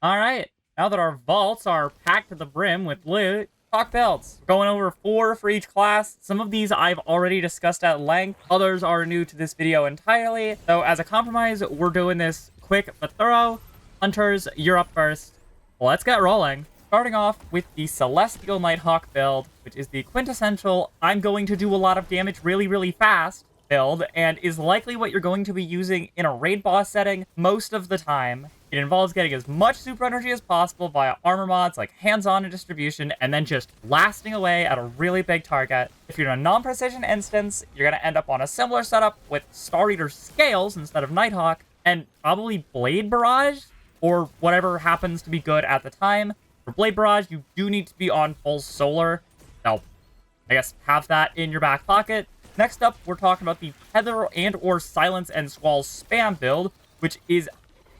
Alright, now that our vaults are packed to the brim with loot, talk builds. Going over 4 for each class. Some of these I've already discussed at length. Others are new to this video entirely. So as a compromise, we're doing this quick but thorough. Hunters, you're up first. Let's get rolling. Starting off with the Celestial Nighthawk build, which is the quintessential I'm going to do a lot of damage really fast build, and is likely what you're going to be using in a raid boss setting most of the time. It involves getting as much super energy as possible via armor mods like hands-on and distribution, and then just blasting away at a really big target. If you're in a non-precision instance, you're going to end up on a similar setup with Star Eater scales instead of Nighthawk, and probably Blade Barrage, or whatever happens to be good at the time. For Blade Barrage, you do need to be on full solar, so I guess have that in your back pocket. Next up, we're talking about the Tether and or Silence and Squall spam build, which is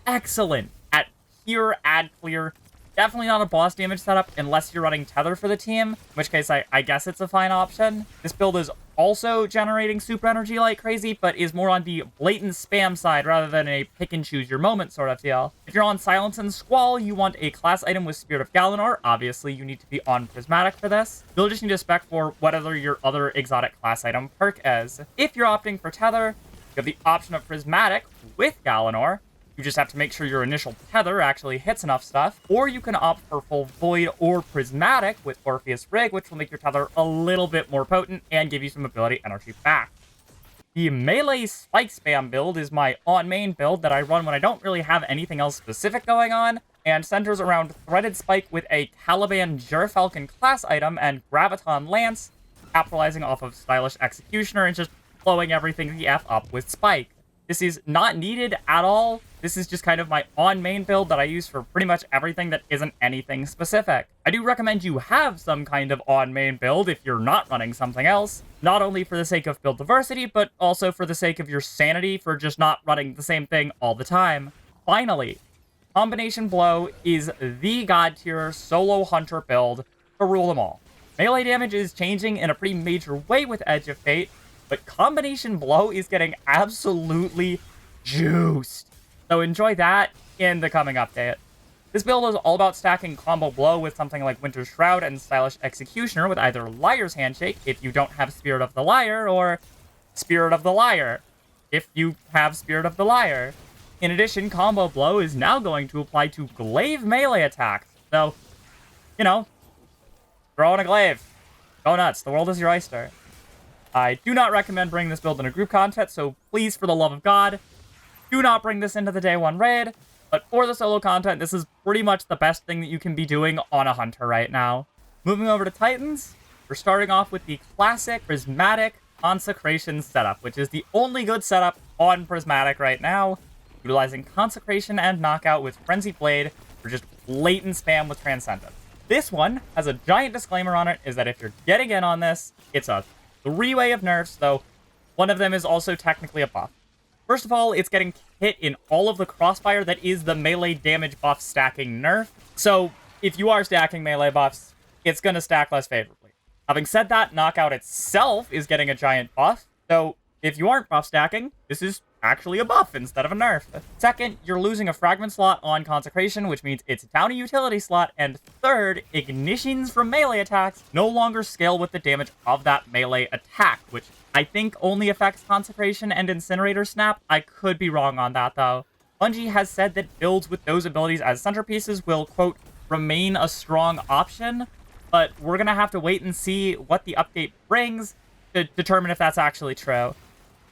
excellent at pure ad clear. Definitely not a boss damage setup unless you're running Tether for the team, in which case I guess it's a fine option. This build is also generating super energy like crazy, but is more on the blatant spam side rather than a pick and choose your moment sort of deal. If you're on Silence and Squall, you want a class item with Spirit of Galanor. Obviously, you need to be on Prismatic for this. You'll just need to spec for whatever your other exotic class item perk is. If you're opting for Tether, you have the option of Prismatic with Galanor. You just have to make sure your initial Tether actually hits enough stuff. Or you can opt for full Void or Prismatic with Orpheus Rig, which will make your Tether a little bit more potent and give you some ability energy back. The Melee Spike Spam build is my on-main build that I run when I don't really have anything else specific going on, and centers around Threaded Spike with a Caliban Gerfalcon class item and Graviton Lance, capitalizing off of Stylish Executioner and just blowing everything the F up with Spike. This is not needed at all. This is just kind of my on-main build that I use for pretty much everything that isn't anything specific. I do recommend you have some kind of on-main build if you're not running something else, not only for the sake of build diversity, but also for the sake of your sanity for just not running the same thing all the time. Finally, Combination Blow is the god tier solo hunter build to rule them all. Melee damage is changing in a pretty major way with Edge of Fate, but Combination Blow is getting absolutely juiced. So enjoy that in the coming update. This build is all about stacking Combo Blow with something like Winter's Shroud and Stylish Executioner with either Liar's Handshake if you don't have Spirit of the Liar, or Spirit of the Liar if you have Spirit of the Liar. In addition, Combo Blow is now going to apply to glaive melee attacks. So, you know, throw in a glaive. Go nuts. The world is your oyster. I do not recommend bringing this build in a group content, so please, for the love of God, do not bring this into the day 1 raid. But for the solo content, this is pretty much the best thing that you can be doing on a hunter right now. Moving over to Titans, we're starting off with the classic Prismatic Consecration setup, which is the only good setup on Prismatic right now, utilizing Consecration and Knockout with Frenzy Blade for just blatant spam with Transcendence. This one has a giant disclaimer on it, is that if you're getting in on this, it's a 3-way of nerfs, though one of them is also technically a buff. First of all, it's getting hit in all of the crossfire that is the melee damage buff stacking nerf. So if you are stacking melee buffs, it's going to stack less favorably. Having said that, Knockout itself is getting a giant buff. So if you aren't buff stacking, this is actually a buff instead of a nerf. Second, you're losing a fragment slot on Consecration, which means it's down a utility slot. And third, ignitions from melee attacks no longer scale with the damage of that melee attack, which I think only affects Consecration and Incinerator Snap. I could be wrong on that, though. Bungie has said that builds with those abilities as centerpieces will, quote, remain a strong option, but we're going to have to wait and see what the update brings to determine if that's actually true.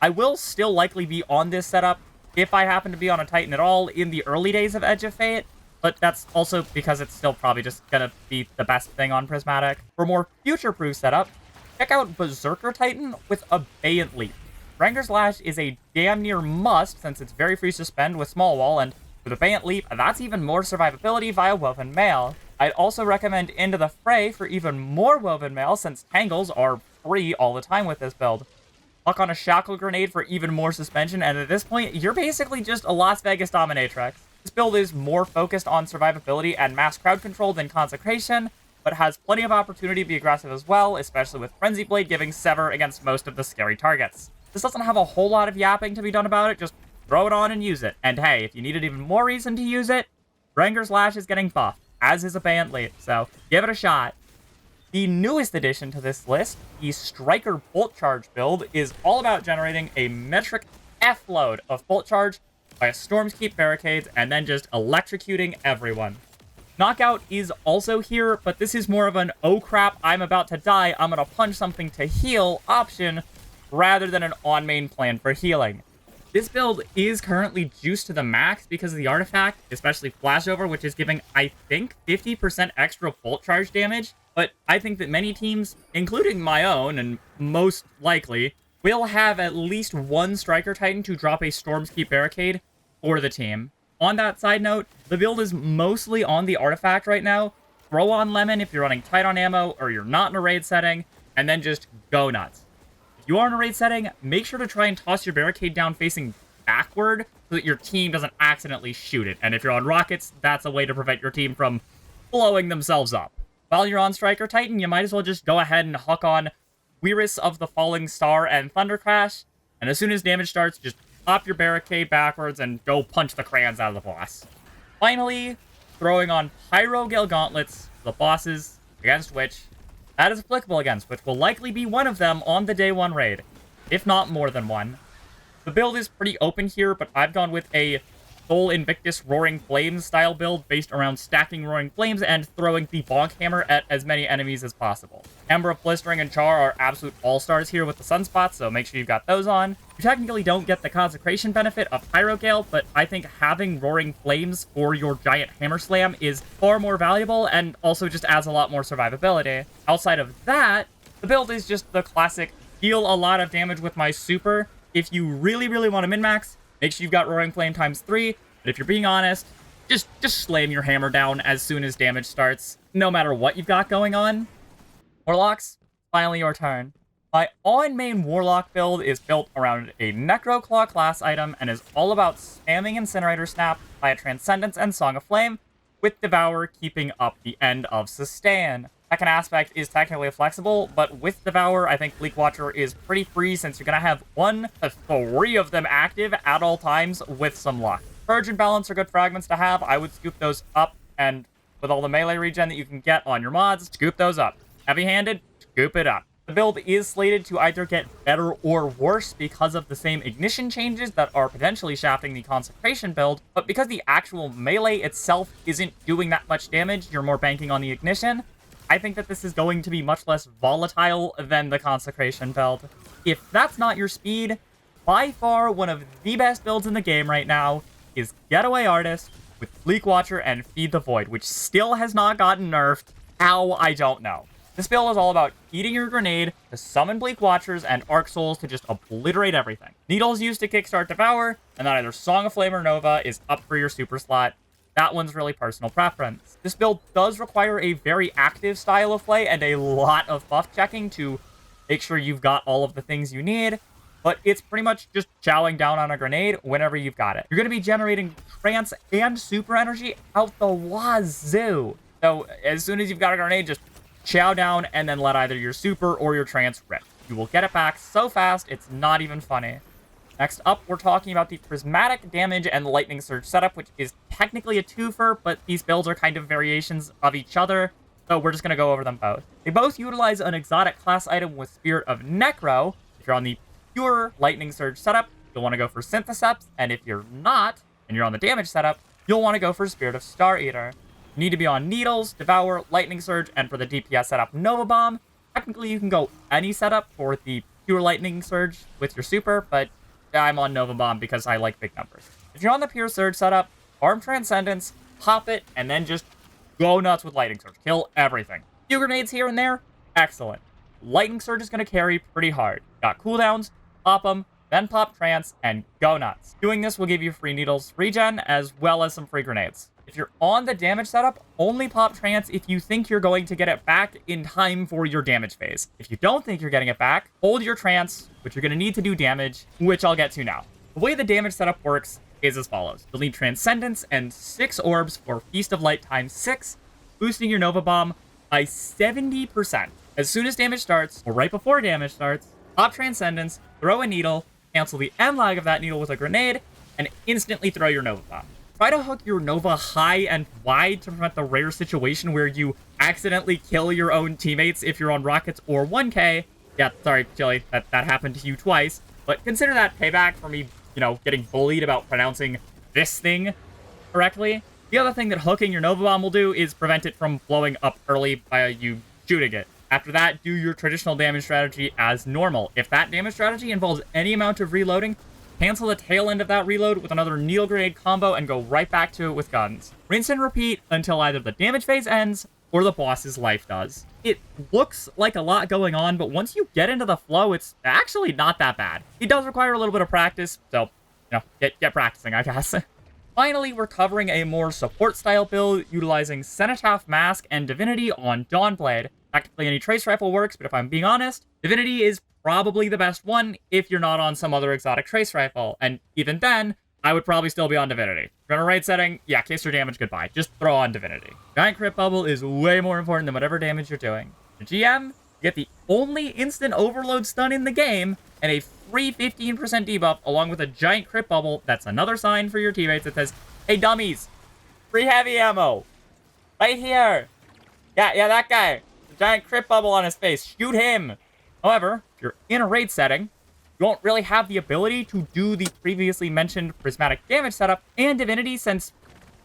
I will still likely be on this setup if I happen to be on a Titan at all in the early days of Edge of Fate, but that's also because it's still probably just going to be the best thing on Prismatic. For more future-proof setup, check out Berserker Titan with Abeyant Leap. Ranger's Lash is a damn near must since it's very free suspend with Small Wall, and with Abeyant Leap, that's even more survivability via Woven Mail. I'd also recommend Into the Fray for even more Woven Mail since Tangles are free all the time with this build. Luck on a Shackle Grenade for even more suspension, and at this point, you're basically just a Las Vegas Dominatrix. This build is more focused on survivability and mass crowd control than Consecration, but has plenty of opportunity to be aggressive as well, especially with Frenzy Blade giving Sever against most of the scary targets. This doesn't have a whole lot of yapping to be done about it, just throw it on and use it. And hey, if you needed even more reason to use it, Dranger's Lash is getting buffed, as is a Bentley, so give it a shot. The newest addition to this list, the Striker Bolt Charge build, is all about generating a metric F-load of Bolt Charge via Storm's Keep barricades and then just electrocuting everyone. Knockout is also here, but this is more of an oh crap, I'm about to die, I'm gonna punch something to heal option rather than an on-main plan for healing. This build is currently juiced to the max because of the artifact, especially Flashover, which is giving, I think, 50% extra Bolt Charge damage. But I think that many teams, including my own, and most likely, will have at least one Striker Titan to drop a Storm's Keep barricade for the team. On that side note, the build is mostly on the artifact right now. Throw on Lemon if you're running tight on ammo or you're not in a raid setting, and then just go nuts. If you are in a raid setting, make sure to try and toss your barricade down facing backward so that your team doesn't accidentally shoot it. And if you're on rockets, that's a way to prevent your team from blowing themselves up. While you're on Striker Titan, you might as well just go ahead and hook on Weirus of the Falling Star and Thunder Crash, and as soon as damage starts, just pop your barricade backwards and go punch the crayons out of the boss. Finally, throwing on Pyro Gale Gauntlets, the bosses against which that is applicable against, which will likely be one of them on the day 1 raid, if not more than one. The build is pretty open here, but I've gone with a full Invictus Roaring Flames style build based around stacking Roaring Flames and throwing the Bonk Hammer at as many enemies as possible. Ember of Blistering and Char are absolute all-stars here with the Sunspots, so make sure you've got those on. You technically don't get the Consecration benefit of Pyro Gale, but I think having Roaring Flames for your giant Hammer Slam is far more valuable and also just adds a lot more survivability. Outside of that, the build is just the classic deal a lot of damage with my super. If you really, really want to min-max, make sure you've got Roaring Flame ×3, but if you're being honest, just slam your hammer down as soon as damage starts, no matter what you've got going on. Warlocks, finally your turn. My on-main Warlock build is built around a Necroclaw class item and is all about spamming Incinerator Snap via Transcendence and Song of Flame, with Devour keeping up the end of Sustain. Second aspect is technically flexible, but with Devour, I think Bleak Watcher is pretty free since you're going to have 1 to 3 of them active at all times with some luck. Purge and Balance are good fragments to have. I would scoop those up, and with all the melee regen that you can get on your mods, scoop those up. Heavy-handed, scoop it up. The build is slated to either get better or worse because of the same ignition changes that are potentially shafting the Consecration build, but because the actual melee itself isn't doing that much damage, you're more banking on the ignition, I think that this is going to be much less volatile than the Consecration build. If that's not your speed, by far one of the best builds in the game right now is Getaway Artist with Bleak Watcher and Feed the Void, which still has not gotten nerfed. How, I don't know. This build is all about eating your grenade to summon Bleak Watchers and Arc Souls to just obliterate everything. Needles used to kickstart Devour, and then either Song of Flame or Nova is up for your super slot. That one's really personal preference. This build does require a very active style of play and a lot of buff checking to make sure you've got all of the things you need, but it's pretty much just chowing down on a grenade whenever you've got it. You're going to be generating trance and super energy out the wazoo. So as soon as you've got a grenade, just chow down and then let either your super or your trance rip. You will get it back so fast, it's not even funny. Next up, we're talking about the Prismatic Damage and Lightning Surge setup, which is technically a twofer, but these builds are kind of variations of each other, so we're just going to go over them both. They both utilize an exotic class item with Spirit of Necro. If you're on the pure Lightning Surge setup, you'll want to go for Syntheseps, and if you're not, and you're on the damage setup, you'll want to go for Spirit of Star Eater. You need to be on Needles, Devour, Lightning Surge, and for the DPS setup, Nova Bomb. Technically, you can go any setup for the pure Lightning Surge with your super, but I'm on Nova Bomb because I like big numbers. If you're on the pure Surge setup, farm Transcendence, pop it, and then just go nuts with Lightning Surge. Kill everything. Few grenades here and there, excellent. Lightning Surge is going to carry pretty hard. Got cooldowns, pop them, then pop Trance, and go nuts. Doing this will give you free Needles regen, as well as some free grenades. If you're on the damage setup, only pop Trance if you think you're going to get it back in time for your damage phase. If you don't think you're getting it back, hold your Trance, which you're going to need to do damage, which I'll get to now. The way the damage setup works is as follows. You'll need Transcendence and 6 orbs for Feast of Light ×6, boosting your Nova Bomb by 70%. As soon as damage starts, or right before damage starts, pop Transcendence, throw a needle, cancel the end lag of that needle with a grenade, and instantly throw your Nova Bomb. try to hook your Nova high and wide to prevent the rare situation where you accidentally kill your own teammates if you're on rockets or 1K. Yeah, sorry, Chili, that happened to you twice. But consider that payback for me, you know, getting bullied about pronouncing this thing correctly. The other thing that hooking your Nova Bomb will do is prevent it from blowing up early by you shooting it. After that, do your traditional damage strategy as normal. If that damage strategy involves any amount of reloading, cancel the tail end of that reload with another Needle Grenade combo and go right back to it with guns. Rinse and repeat until either the damage phase ends or the boss's life does. It looks like a lot going on, but once you get into the flow, it's actually not that bad. It does require a little bit of practice, so, you know, get practicing, I guess. Finally, we're covering a more support-style build utilizing Cenotaph Mask and Divinity on Dawnblade. Tactically, any Trace Rifle works, but if I'm being honest, Divinity is probably the best one if you're not on some other exotic Trace Rifle, and even then, I would probably still be on Divinity. If you're on a raid setting, yeah, case your damage, goodbye. Just throw on Divinity. Giant Crit Bubble is way more important than whatever damage you're doing. The GM, you get the only instant overload stun in the game, and a free 15% debuff along with a giant crit bubble. That's another sign for your teammates that says, hey dummies, free heavy ammo. Right here. Yeah, that guy. The giant crit bubble on his face. Shoot him. However, if you're in a raid setting, you won't really have the ability to do the previously mentioned prismatic damage setup and Divinity, since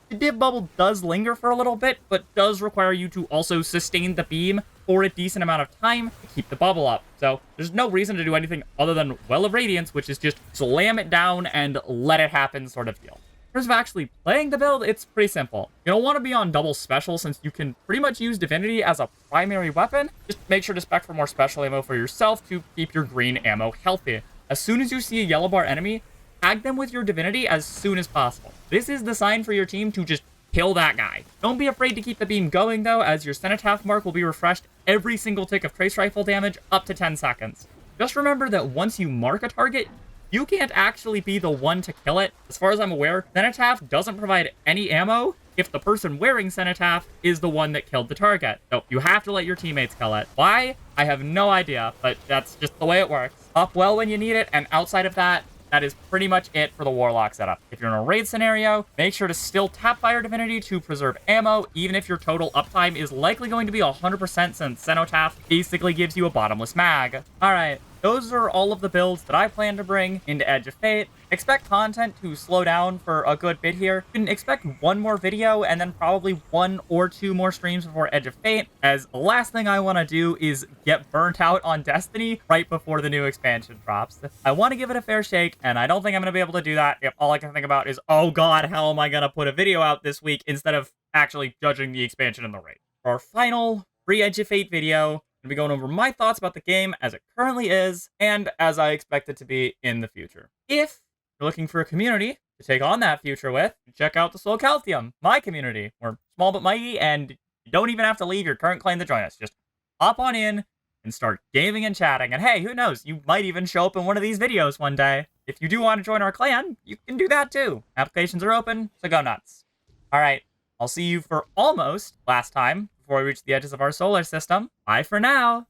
the div bubble does linger for a little bit, but does require you to also sustain the beam for a decent amount of time to keep the bubble up. So there's no reason to do anything other than Well of Radiance, which is just slam it down and let it happen sort of deal. In terms of actually playing the build, it's pretty simple. You don't want to be on double special since you can pretty much use Divinity as a primary weapon. Just make sure to spec for more special ammo for yourself to keep your green ammo healthy. As soon as you see a yellow bar enemy, tag them with your Divinity as soon as possible. This is the sign for your team to just kill that guy. Don't be afraid to keep the beam going, though, as your Cenotaph mark will be refreshed every single tick of Trace Rifle damage up to 10 seconds. Just remember that once you mark a target, you can't actually be the one to kill it. As far as I'm aware, Cenotaph doesn't provide any ammo if the person wearing Cenotaph is the one that killed the target. So you have to let your teammates kill it. Why? I have no idea, but that's just the way it works. Up well when you need it, and outside of that, that is pretty much it for the Warlock setup. If you're in a raid scenario, make sure to still tap Fire Divinity to preserve ammo, even if your total uptime is likely going to be 100% since Cenotaph basically gives you a bottomless mag. Alright, those are all of the builds that I plan to bring into Edge of Fate. Expect content to slow down for a good bit here. You can expect one more video and then probably 1 or 2 more streams before Edge of Fate, as the last thing I want to do is get burnt out on Destiny right before the new expansion drops. I want to give it a fair shake, and I don't think I'm going to be able to do that if all I can think about is, oh god, how am I going to put a video out this week instead of actually judging the expansion in the raid. For our final free Edge of Fate video, I'll be going over my thoughts about the game as it currently is, and as I expect it to be in the future. If you're looking for a community to take on that future with, check out the Sol Kaltium, my community. We're small but mighty, and you don't even have to leave your current clan to join us. Just hop on in and start gaming and chatting. And hey, who knows, you might even show up in one of these videos one day. If you do want to join our clan, you can do that too. Applications are open, so go nuts. Alright, I'll see you for almost last time before we reach the edges of our solar system. Bye for now.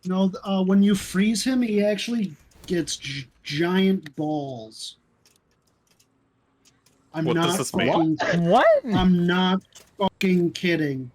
No, when you freeze him, he actually gets giant balls. What does this mean? fucking, What? I'm not fucking kidding.